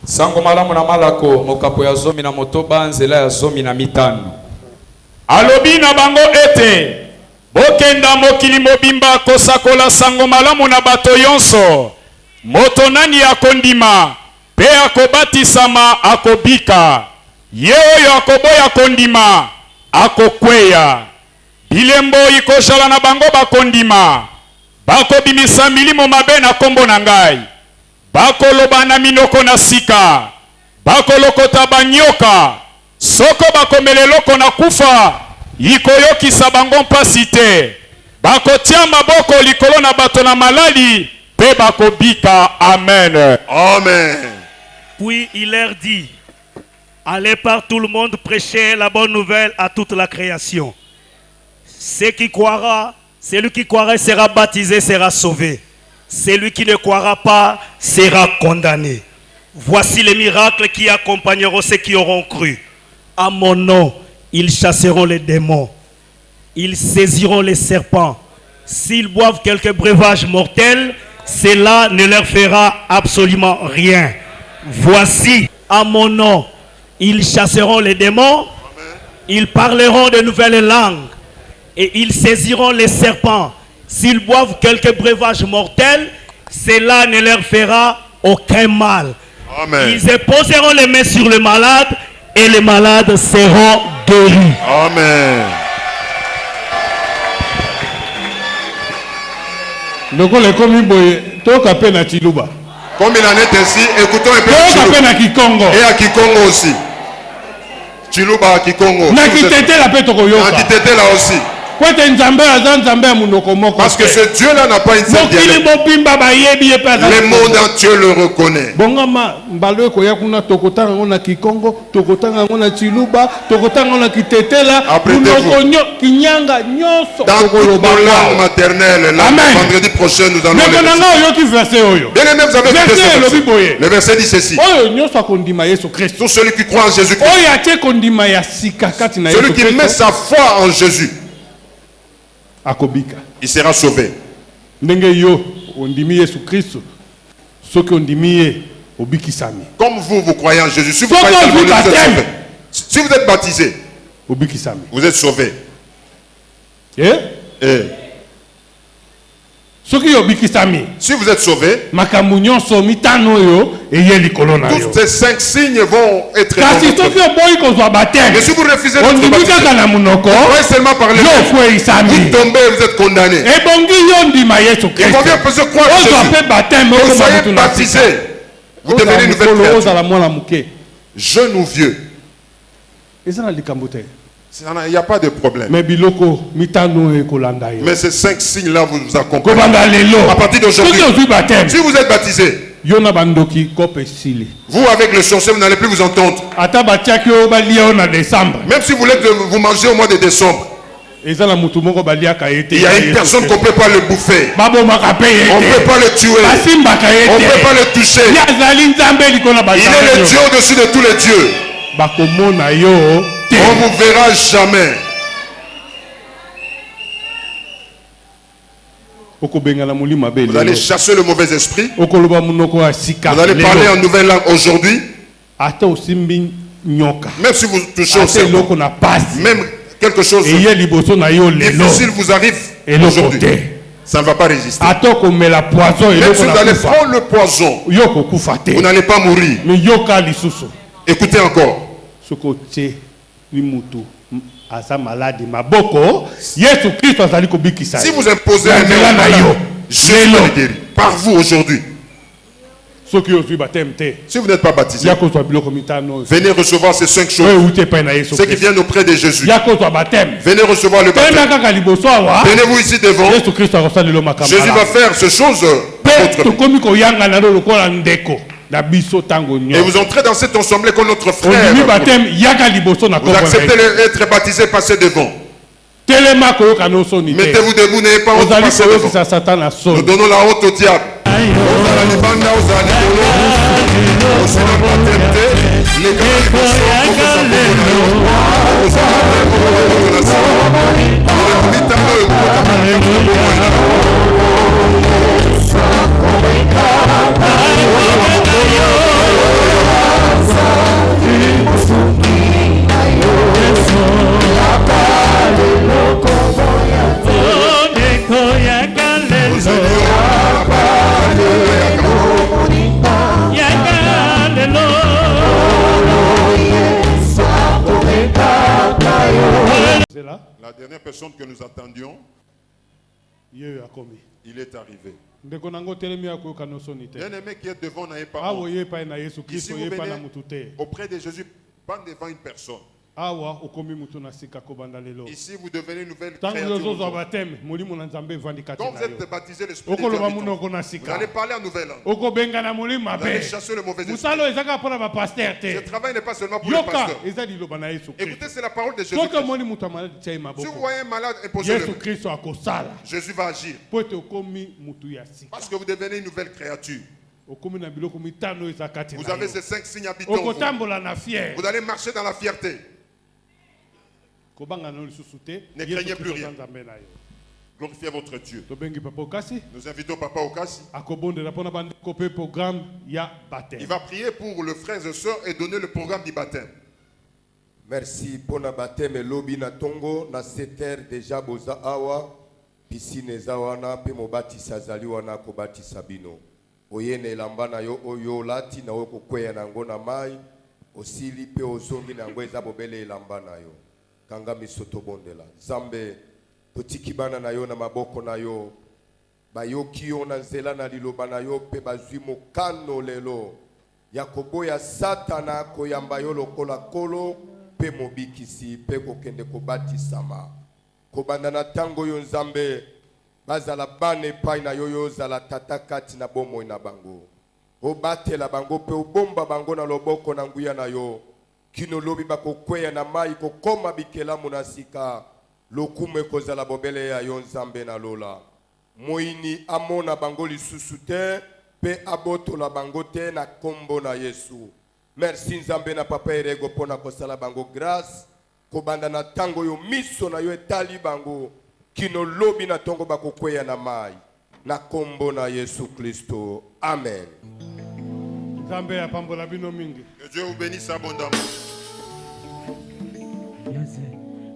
Sango malamu na malako mokapo ya zomi na motoba nzela ya zomi na mitano. Alobi na bango ete bokenda mokili mobimba kosakola sango malamu na bato yonso. Moto nani akondima pe akobatisama akobika. Ye oyo akoboya kondima akokweya. Bilembo ikoshala na bango bakondima. Bakobimisa milimo mabe na kombo na ngai. Bakoloba na minoko na sika. Bakolokota banyoka. Soko bakomeleloko na kufa. Ikoyokisa bango mpasi te. Bakotia maboko likolo na bato na malali. Pe bakobika. Amen. Amen. Puis il leur dit: allez par tout le monde prêcher la bonne nouvelle à toute la création. Celui qui croira sera baptisé, sera sauvé. Celui qui ne croira pas sera condamné. Voici les miracles qui accompagneront ceux qui auront cru. À mon nom, ils chasseront les démons. Ils saisiront les serpents. S'ils boivent quelques breuvages mortels, cela ne leur fera absolument rien. Voici, à mon nom, ils chasseront les démons. Ils parleront de nouvelles langues. Et ils saisiront les serpents. S'ils boivent quelques breuvages mortels, cela ne leur fera aucun mal. Amen. Ils poseront les mains sur les malades et les malades seront guéris. Amen. Comme il en est ainsi, écoutons un peu Chiluba. Et à Kikongo aussi. Chiluba à Kikongo. Nakitete là aussi. Parce que ce Dieu-là n'a pas une seule dialecte. Le monde entier le reconnaît. Dans toutes nos langues maternelles, vendredi prochain, nous allons bien aimé, vous avez écouté le verset dit ceci. Tout celui qui croit en Jésus-Christ, celui qui met sa foi en Jésus, il sera sauvé. Comme vous croyez en Jésus, si vous croyez en Jésus, vous êtes sauvé. Si vous êtes baptisé, vous êtes sauvé. Si vous êtes sauvé, tous ces 5 signes vont être dans mais si vous refusez d'être baptisé, vous pouvez seulement parler, vous tombez, vous êtes condamné. Il faut bien croire en Jésus. Vous soyez baptisé, vous devenez une nouvelle créature. Jeune ou vieux, il n'y a pas de problème. Mais ces 5 signes-là vous accompagnent. À partir d'aujourd'hui, si vous êtes baptisé, vous avec le sorcier, vous n'allez plus vous entendre. Même si vous voulez vous manger au mois de décembre, il y a une personne qu'on ne peut pas le bouffer. On ne peut pas le tuer. On ne peut pas le toucher. Il est le Dieu au-dessus de tous les dieux. On ne vous verra jamais. Vous allez chasser le mauvais esprit. Vous allez parler en nouvelle langue aujourd'hui. Même si vous touchez au cerveau, même quelque chose difficile vous arrive aujourd'hui, ça ne va pas résister. Même si vous allez prendre le poison, vous n'allez pas mourir. Écoutez encore. Si vous imposez un malade, Jésus va le guérir. Par vous aujourd'hui. Si vous n'êtes pas baptisé, venez recevoir ces 5 choses. Ceux qui viennent auprès de Jésus, venez recevoir le baptême. Venez-vous ici devant. Jésus va faire ces choses pour votre et vous entrez dans cette assemblée comme notre frère. Vous acceptez d'être baptisé, passez devant. Mettez-vous debout, n'ayez pas honte de passer devant. Nous donnons la honte au diable. La dernière personne que nous attendions, il est arrivé. Bien-aimé qui est devant, n'ayez pas honte. Ici, vous venez auprès de Jésus, pas devant une personne. Ici, vous devenez une nouvelle créature. Quand vous êtes baptisé, l'Esprit de Dieu vous allez parler en nouvelle langue. Vous allez chasser le mauvais esprit. Ce travail n'est pas seulement pour les pasteurs. Écoutez, c'est la parole de Jésus. Si vous voyez un malade, imposez le. Jésus va agir. Parce que vous devenez une nouvelle créature. Vous avez ces 5 signes habitants. Vous allez marcher dans la fierté. Ne craignez plus rien. Glorifiez votre Dieu. Nous invitons Papa Okasi. Il va prier pour le frère et sœurs et donner le programme du baptême. Merci pour le baptême. Lobi na tongo na 7 heures déjà boza awa piscine zawana pe mobati sazali wana kobati sabino. Oyene lambana yo oyo lati na oko kweya na ngona mai osili pe ozongi na ngweza bobele lambana yo. Kanga misoto bondela. Zambe totiki bana na yo na maboko na yo. Bayoki yo na nzela na liloba na yo pe bazwi mokano lelo. Yakobo ya satana koyamba yo lokola kolo pe mobikisi pe kokende kobati sama. kobanda na tango yo nzambe bazala bane pai na yoyo zala tata kati na bomoi na bango obatela bango pe obomba bango na loboko na nguya na yo kino lobi bakokweya na mai kokoma bikelamu na sika lokumu ekozala bobele ya yo nzambe na lola moini amona bango lisusu te pe abotola bango te na kombo na Yesu. Merci nzambe na papa erego pona kosala bango grâce kobanda na tango yo miso na yo etali bango kino lobi na tongo bakokweya na mai na kombo na Yesu Kristo. Amen. Nzambe ya pambola bino mingi. Que Dieu vous bénisse abondamment.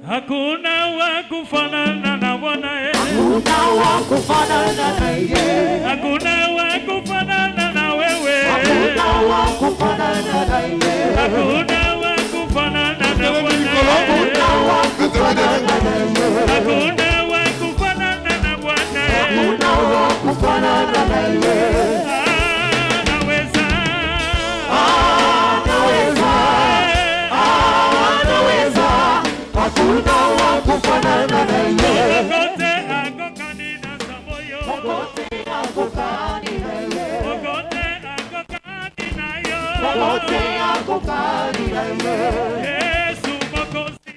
Hakuna wa kufanana na Bwana yeye. Hakuna wa kufanana na yeye. Hakuna wa kufanana na wewe. Hakuna wa kufanana na yeye. Hakuna wa kufanana na Bwana. Hakuna wa kufanana na yeye. Hakuna wa kufanana na Bwana. Hakuna wa kufanana na yeye. Anaweza. Hakuna wa kufanana na yeye. Okote akokani na samoyo. Okote akokani na yeye. Okote akokani na yo. Okote akokani na yeye. Yesu Mwokozi.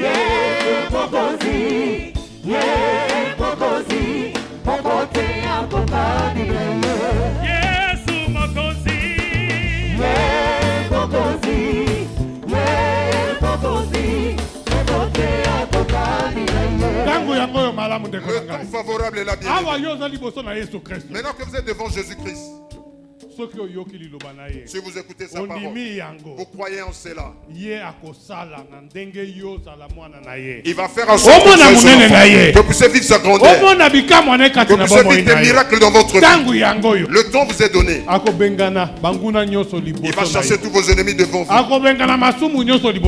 Yesu Mwokozi. Yesu Mwokozi. Okote akokani na yeye. Yesu Mwokozi. Yesu Mwokozi. Le temps favorable est la bienvenue. Maintenant que vous êtes devant Jésus-Christ, si vous écoutez sa parole, vous croyez en cela. Il va faire en sorte que vous puissiez vivre sa grandeur, que vous puissiez vivre des miracles dans votre vie. Le temps vous est donné. Il va chercher tous vos ennemis devant vous.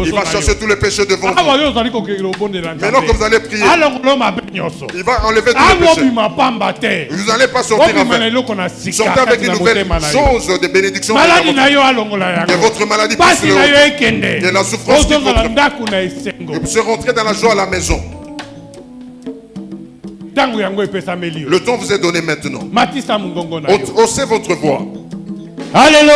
Il va chercher tous les péchés devant vous. Maintenant que vous allez prier, il va enlever tous les péchés. Vous n'allez pas sortir avec. Sortez avec une nouvelle chose de bénédiction. Que votre maladie puisse le haut. Que la souffrance de votre vie. Que vous puissiez rentrer dans la joie à la maison. Le temps vous est donné maintenant. Haussez votre voix. Alléluia.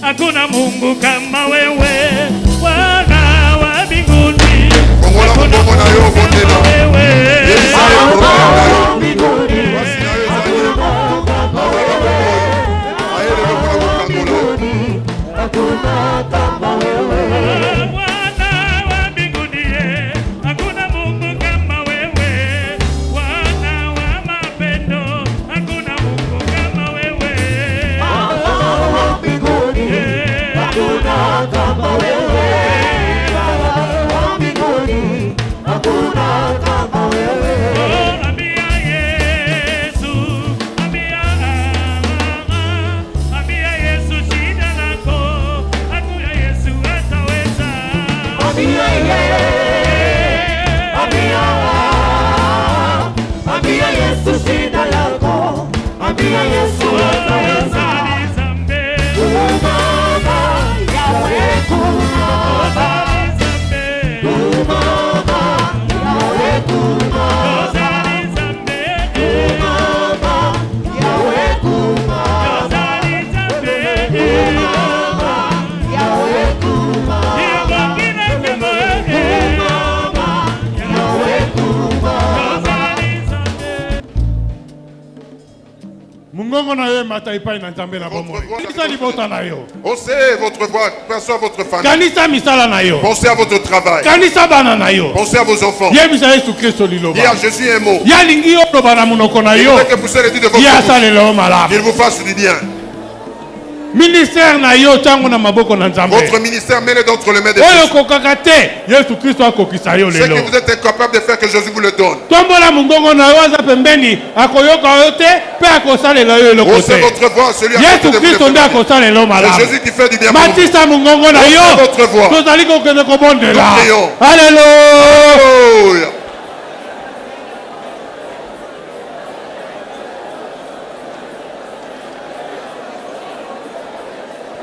Hakuna Mungu kama wewe, Bwana wa mbinguni. Hakuna Mungu kama wewe. Pensez votre voix, pensez à votre famille. Pensez à votre travail. Pensez à vos enfants. Il y a Jésus un mot. Il voudrait que vous soyez dit de votre bouche. Qu'il vous fasse du bien. Ministère na yo tango na maboko na Nzambe. Votre ministère mêlé d'entre les mains de Jésus. Ce que vous êtes incapable de faire, que Jésus vous le donne. Haussez votre voix, celui à côté de vous. C'est Jésus qui fait du bien pour vous. Haussez votre voix. Nous prions. Alléluia.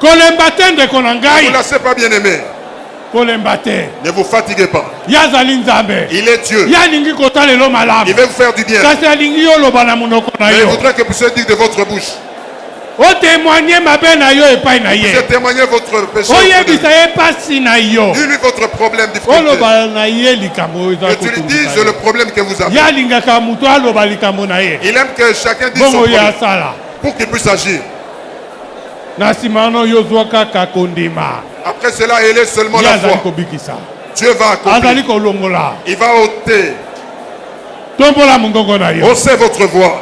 Vous ne laissez pas bien aimé. Ne vous fatiguez pas. Il est Dieu. Il veut vous faire du bien. Mais il voudrait que vous puissiez dire de votre bouche. Vous témoignez votre péché. Dis-lui votre problème, difficulté. Que tu lui dises le problème que vous avez. Il aime que chacun dise son problème pour qu'il puisse agir. Après cela, il est seulement la foi. Dieu va accomplir. Il va ôter. Haussez votre voix.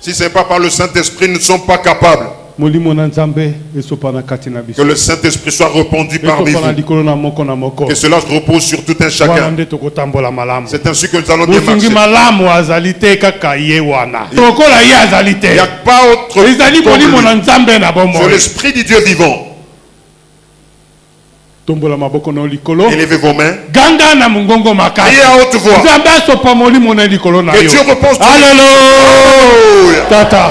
Si ce n'est pas par le Saint-Esprit, nous ne sommes pas capables. Que le Saint-Esprit soit répandu parmi vous. Que cela se repose sur tout un chacun. C'est ainsi que nous allons bien marcher. Il n'y a pas autre c'est l'Esprit du Dieu vivant. Élevez vos mains. Priez à haute voix. Que Dieu repose. Alléluia. Tata.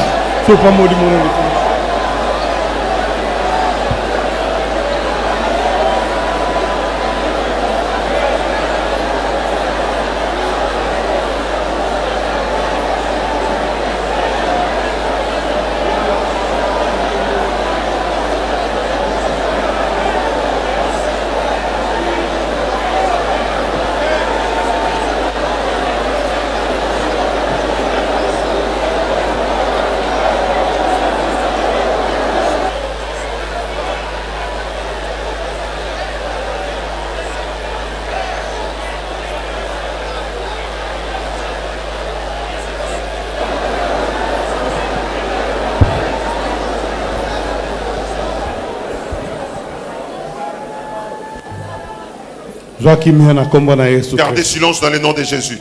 Gardez silence dans le nom de Jésus.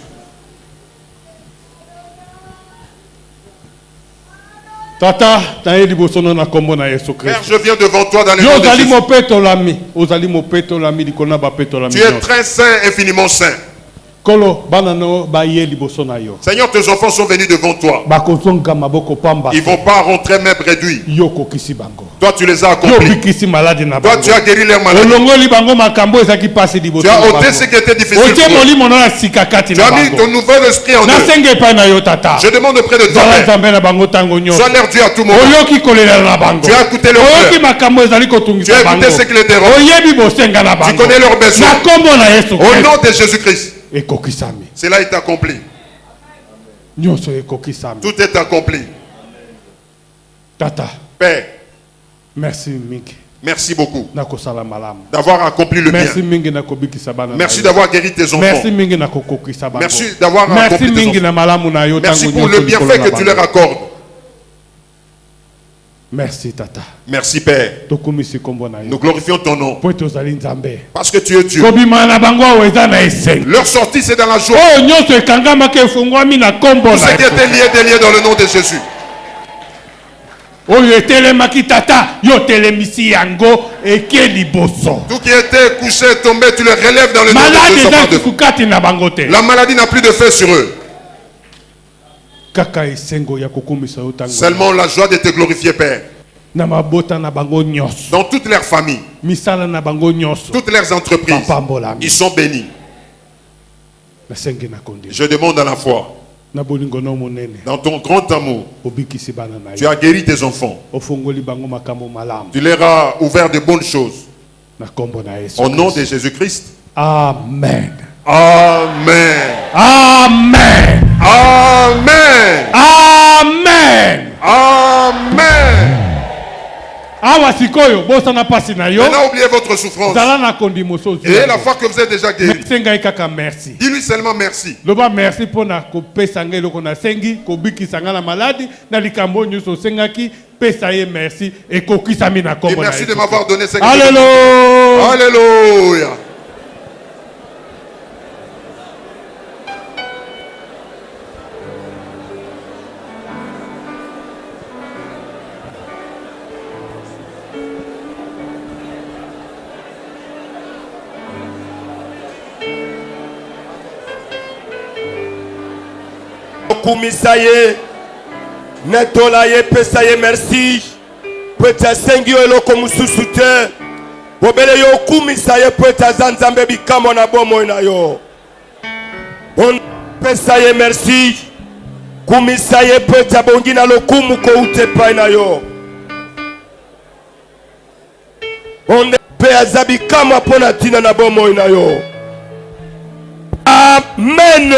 Tata, Père, je viens devant toi dans le nom de Jésus. Tu es très saint, infiniment saint. Seigneur, tes enfants sont venus devant toi. Ils ne vont pas rentrer même réduits. Toi, tu les as accomplis. Toi, tu as guéri leurs maladies. Tu as ôté ce qui était difficile pour eux. Tu as mis ton nouvel esprit en eux. Je demande auprès de toi, sois leur Dieu à tout moment. Tu as écouté leurs pleurs. Tu as écouté ce qui les dérange. Tu connais leurs besoins. Au nom de Jésus-Christ. Cela est accompli. Tout est accompli. Tata. Père. Merci Mingi. Merci beaucoup d'avoir accompli le bien. Merci d'avoir guéri tes enfants. Merci d'avoir accompli tes enfants. Merci pour le bienfait que tu leur accordes. Merci Tata. Merci Père. Nous glorifions ton nom. Parce que tu es Dieu. Leur sortie c'est dans la joie. Tout ce qui était lié dans le nom de Jésus. Tout qui était couché, tombé, tu le relèves dans le nom de Jésus. La maladie n'a plus de fait sur eux. Seulement la joie de te glorifier, Père. Dans toutes leurs familles, toutes leurs entreprises, ils sont bénis. Je demande à la foi, dans ton grand amour, tu as guéri tes enfants. Tu leur as ouvert de bonnes choses. Au nom de Jésus-Christ. Amen. Amen. Amen. Amen. Amen. Amen. Maintenant, oubliez votre souffrance. Et la fois que vous êtes déjà guéri, dis-lui seulement merci. Merci pour na kopesanga eloko na sengi kobikisanga na maladi na likambo nyuso sengaki pesa ye merci et kokisami na kombo. Et merci de m'avoir donné cette Alléluia. Alléluia. Kumisaye netolaye pesaye merci pweta sengi eloko mususu te bobele yo kumisaye pweta zanzambe bikamo na bomo na yo on pesaye merci kumisaye pweta bongi na lokumu ko utepa na yo on pe azabi kama pona tina na bomo na yo amen.